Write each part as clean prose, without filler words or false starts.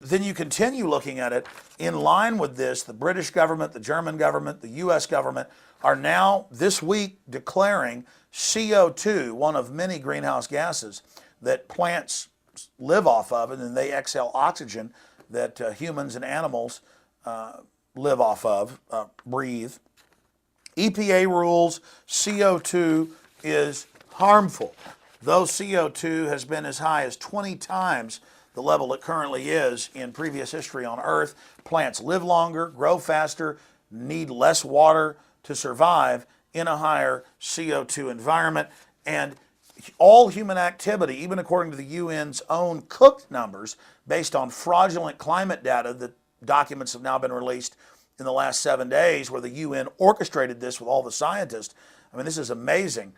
then you continue looking at it in line with this. The British government, the German government, the U.S. government are now this week declaring CO2, one of many greenhouse gases that plants live off of, and then they exhale oxygen that humans and animals live off of, breathe. EPA rules CO2 is harmful. Though CO2 has been as high as 20 times the level it currently is in previous history on Earth, plants live longer, grow faster, need less water to survive in a higher CO2 environment. And all human activity, even according to the UN's own cooked numbers, based on fraudulent climate data that documents have now been released in the last 7 days, where the UN orchestrated this with all the scientists. I mean, this is amazing.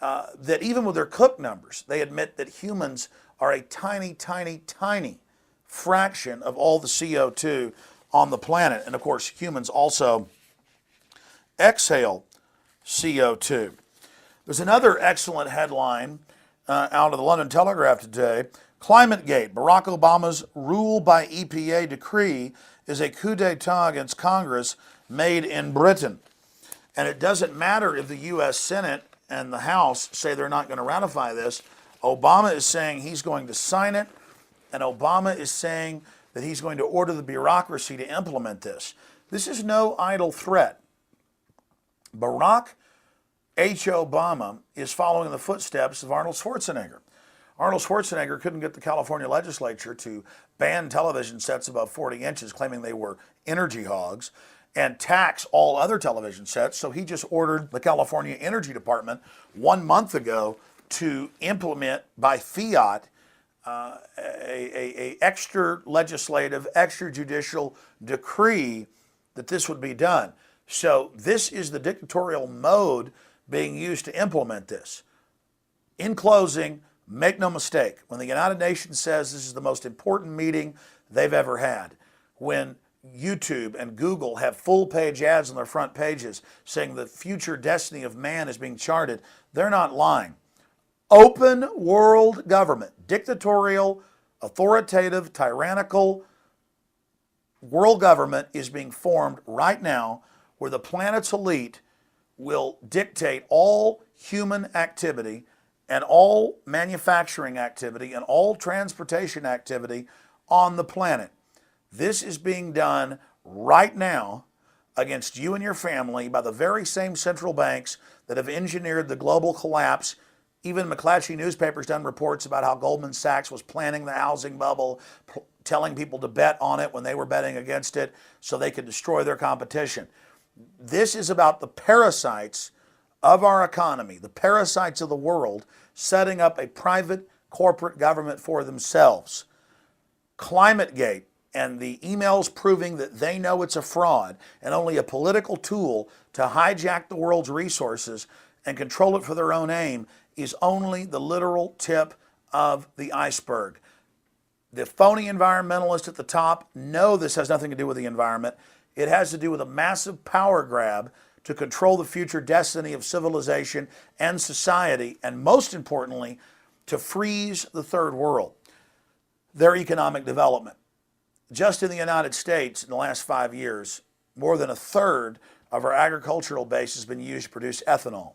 That even with their cooked numbers, they admit that humans are a tiny, tiny, tiny fraction of all the CO2 on the planet. And of course, humans also exhale CO2. There's another excellent headline out of the London Telegraph today. ClimateGate, Barack Obama's rule by EPA decree is a coup d'etat against Congress made in Britain. And it doesn't matter if the U.S. Senate and the House say they're not going to ratify this. Obama is saying he's going to sign it, and Obama is saying that he's going to order the bureaucracy to implement this. This is no idle threat. Barack H. Obama is following in the footsteps of Arnold Schwarzenegger. Arnold Schwarzenegger couldn't get the California legislature to ban television sets above 40 inches, claiming they were energy hogs, and tax all other television sets. So he just ordered the California Energy Department 1 month ago to implement by fiat a extra legislative, extrajudicial decree that this would be done. So this is the dictatorial mode being used to implement this. In closing, make no mistake, when the United Nations says this is the most important meeting they've ever had, when YouTube and Google have full-page ads on their front pages saying the future destiny of man is being charted, they're not lying. Open world government, dictatorial, authoritative, tyrannical world government is being formed right now, where the planet's elite will dictate all human activity and all manufacturing activity and all transportation activity on the planet. This is being done right now against you and your family by the very same central banks that have engineered the global collapse. Even McClatchy newspaper's done reports about how Goldman Sachs was planning the housing bubble, telling people to bet on it when they were betting against it so they could destroy their competition. This is about the parasites of our economy, the parasites of the world, setting up a private corporate government for themselves. ClimateGate and the emails proving that they know it's a fraud and only a political tool to hijack the world's resources and control it for their own aim is only the literal tip of the iceberg. The phony environmentalists at the top know this has nothing to do with the environment. It has to do with a massive power grab to control the future destiny of civilization and society, and most importantly, to freeze the third world, their economic development. Just in the United States, in the last 5 years, more than a third of our agricultural base has been used to produce ethanol.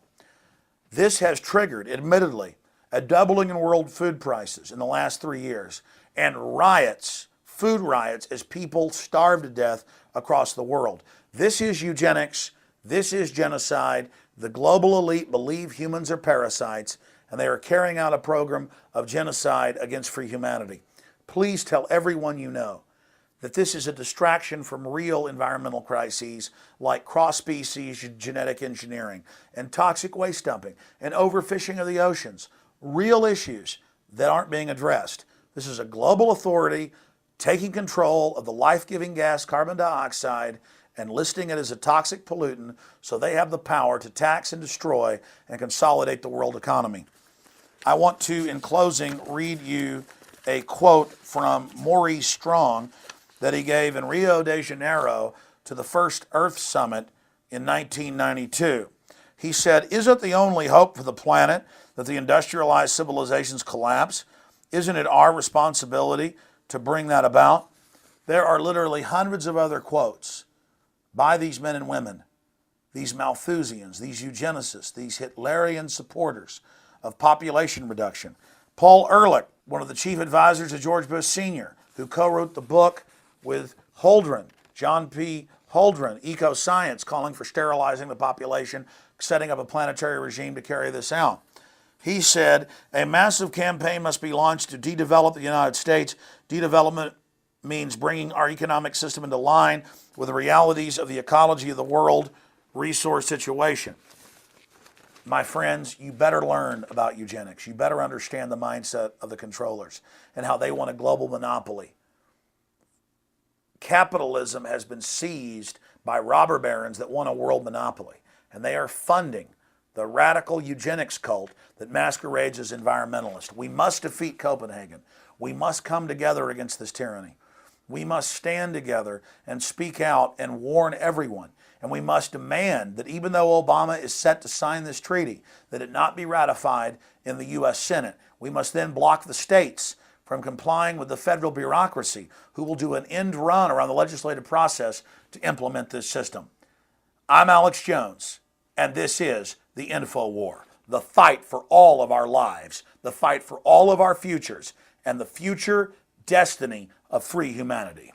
This has triggered, admittedly, a doubling in world food prices in the last 3 years, and riots, food riots, as people starve to death across the world. This is eugenics. This is genocide. The global elite believe humans are parasites, and they are carrying out a program of genocide against free humanity. Please tell everyone you know that this is a distraction from real environmental crises like cross-species genetic engineering and toxic waste dumping and overfishing of the oceans, real issues that aren't being addressed. This is a global authority taking control of the life-giving gas carbon dioxide and listing it as a toxic pollutant so they have the power to tax and destroy and consolidate the world economy. I want to, in closing, read you a quote from Maurice Strong that he gave in Rio de Janeiro to the first Earth Summit in 1992. He said, "Isn't the only hope for the planet that the industrialized civilizations collapse? Isn't it our responsibility to bring that about? There are literally hundreds of other quotes by these men and women, these Malthusians, these eugenicists, these Hitlerian supporters of population reduction. Paul Ehrlich, one of the chief advisors of George Bush Sr., who co-wrote the book with Holdren, John P. Holdren, Eco-Science, calling for sterilizing the population, setting up a planetary regime to carry this out. He said, a massive campaign must be launched to de-develop the United States. De-development means bringing our economic system into line with the realities of the ecology of the world resource situation. My friends, you better learn about eugenics. You better understand the mindset of the controllers and how they want a global monopoly. Capitalism has been seized by robber barons that want a world monopoly, and they are funding the radical eugenics cult that masquerades as environmentalist. We must defeat Copenhagen. We must come together against this tyranny. We must stand together and speak out and warn everyone. And we must demand that even though Obama is set to sign this treaty, that it not be ratified in the U.S. Senate. We must then block the states from complying with the federal bureaucracy, who will do an end run around the legislative process to implement this system. I'm Alex Jones, and this is the Info War, the fight for all of our lives, the fight for all of our futures, and the future destiny of free humanity.